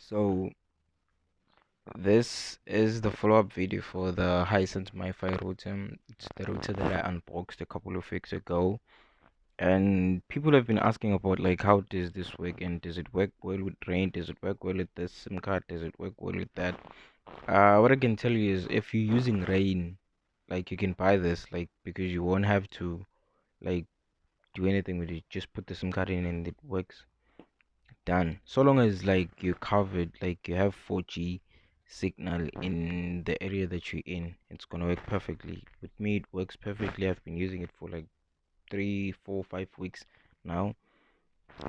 So this is the follow-up video for the Hisense MiFi router. It's the router that I unboxed a couple of weeks ago, and people have been asking about like how does this work and does it work well with rain? Does it work well with this SIM card? Does it work well with that? What I can tell you is if you're using rain, like you can buy this like because you won't have to like do anything with it. Just put the SIM card in and it works. Done. So long as like you're covered, like you have 4G signal in the area that you're in, it's gonna work perfectly. With me, it works perfectly. I've been using it for like 3, 4, 5 weeks now.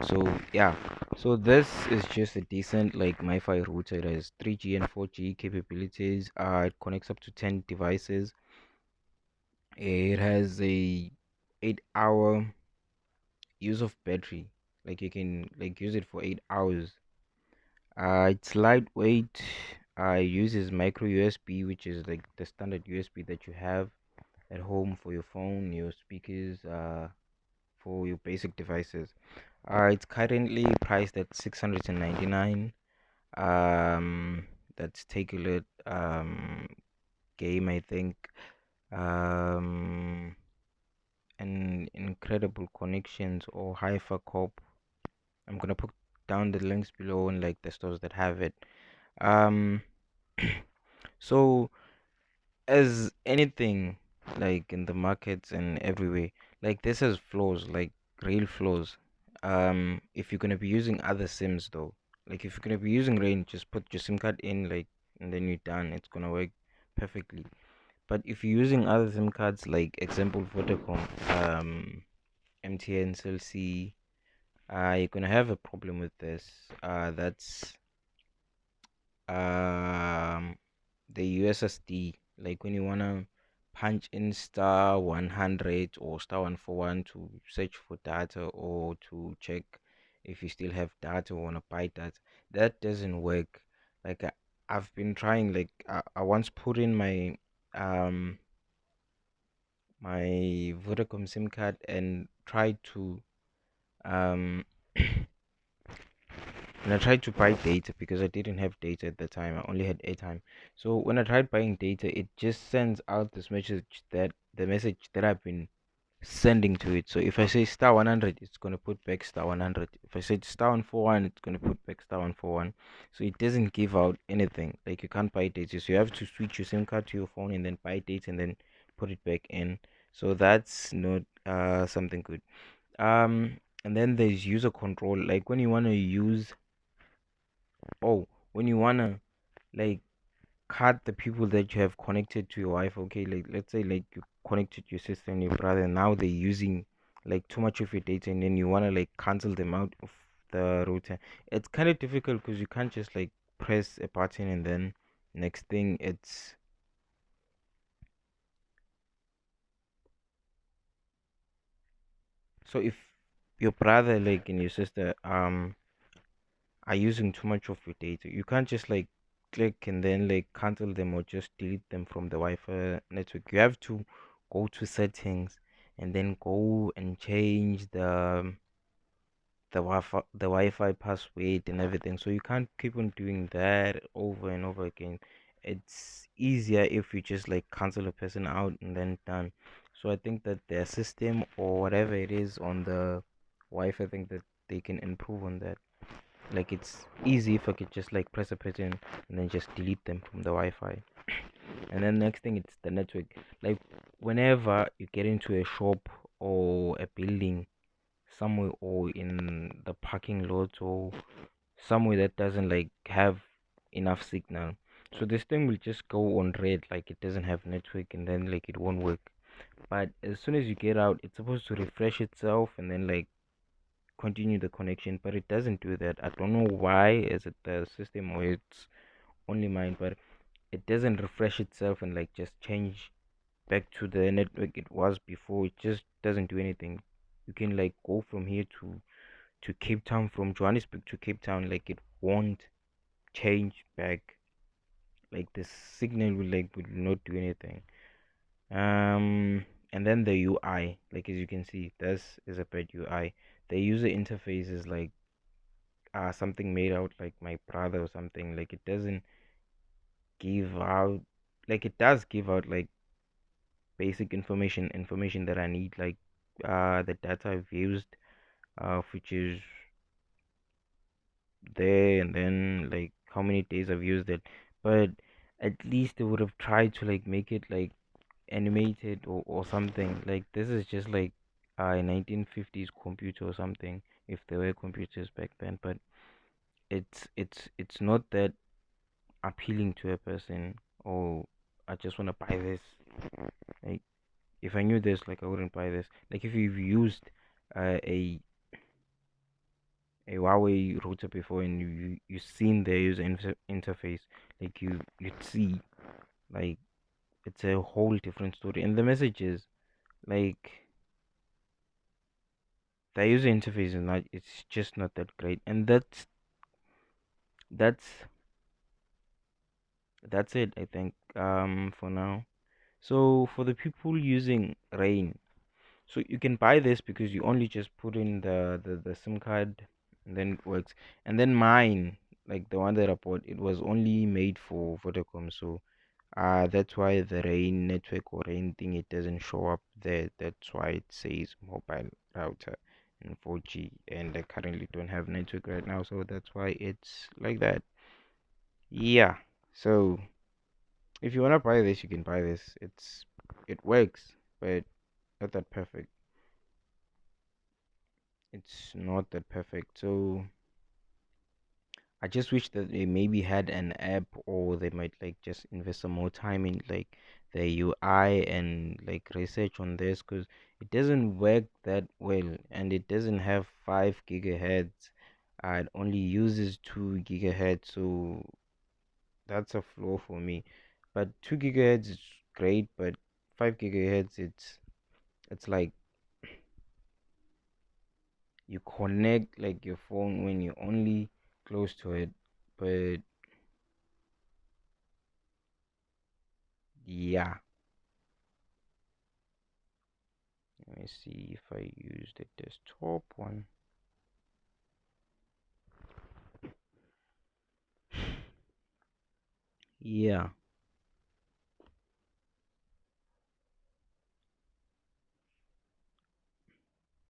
So yeah. So this is just a decent like MiFi router. It has 3G and 4G capabilities. It connects up to 10 devices. It has a 8 hour use of battery. Like you can like use it for 8 hours. It's lightweight. Uses micro USB, which is like the standard USB that you have at home for your phone, your speakers, for your basic devices. It's currently priced at 699. That's Takealot game, I think. Um, and incredible connections or Hi-Fi Corp. I'm gonna put down the links below and like the stores that have it. Um, so as anything like in the markets and everywhere, like this has flaws, like real flaws. If you're gonna be using other sims though, like if you're gonna be using rain, just put your sim card in, like, and then you're done. It's gonna work perfectly. But if you're using other sim cards, like example Vodacom, MTN, Cell C, you're gonna have a problem with this. That's um the USSD, like when you wanna punch in star 100 or star 141 to search for data or to check if you still have data or wanna buy data, that doesn't work. Like I've been trying, like I once put in um my Vodacom SIM card and tried to um and I tried to buy data because I didn't have data at the time. I only had airtime. So when I tried buying data, it just sends out this message that the message that I've been sending to it. So if I say star 100, it's gonna put back star 100. If I say star 141, it's gonna put back star 141. So it doesn't give out anything. Like you can't buy data. So you have to switch your SIM card to your phone and then buy data and then put it back in. So that's not something good. And then there's user control. Like when you wanna use when you wanna like cut the people that you have connected to your wife. Okay, like let's say like you connected your sister and your brother, and now they're using like too much of your data, and then you wanna like cancel them out of the router. It's kind of difficult because you can't just like press a button and then next thing it's so if your brother like and your sister are using too much of your data, you can't just like click and then like cancel them or just delete them from the Wi-Fi network. You have to go to settings and then go and change the Wi-Fi password and everything. So you can't keep on doing that over and over again. It's easier if you just like cancel a person out and then done. So I think that their system or whatever it is on the Wi-Fi, I think that they can improve on that. Like it's easy if I could just like press a button and then just delete them from the Wi-Fi. And then next thing it's the network. Like whenever you get into a shop or a building somewhere or in the parking lot or somewhere that doesn't like have enough signal. So this thing will just go on red like it doesn't have network and then like it won't work. But as soon as you get out, it's supposed to refresh itself and then like continue the connection, but it doesn't do that. I don't know why. Is it the system or it's only mine? But it doesn't refresh itself and like just change back to the network it was before. It just doesn't do anything. You can like go from here to Cape Town, from Johannesburg to Cape Town, like it won't change back. Like the signal will not do anything. And then the UI, like as you can see, this is a bad UI. The user interface is like something made out like my brother or something. Like it doesn't give out, like it does give out like basic information that I need, like the data I've used, which is there, and then like how many days I've used it. But at least they would have tried to like make it like animated or something. Like this is just like a 1950s computer or something, if there were computers back then. But it's not that appealing to a person. Oh, I just want to buy this. Like if I knew this, like I wouldn't buy this. Like if you've used a Huawei router before and you seen their user interface, like you'd see like it's a whole different story. And the messages, like the user interface is not, it's just not that great. And that's that's it, I think, for now. So for the people using Rain, so you can buy this because you only just put in the SIM card and then it works. And then mine, like the one that I bought, it was only made for Vodacom. So that's why the Rain network or Rain thing, it doesn't show up there. That's why it says mobile router and 4G. And I currently don't have network right now, so that's why it's like that. Yeah. So if you wanna buy this, you can buy this. It works, but not that perfect. It's not that perfect. So I just wish that they maybe had an app, or they might like just invest some more time in like the UI and like research on this, because it doesn't work that well, and it doesn't have 5 gigahertz. It only uses 2 gigahertz, so that's a flaw for me. But 2 gigahertz is great, but 5 gigahertz, it's like you connect like your phone when you're only close to it. But yeah, let me see if I use the desktop one. Yeah,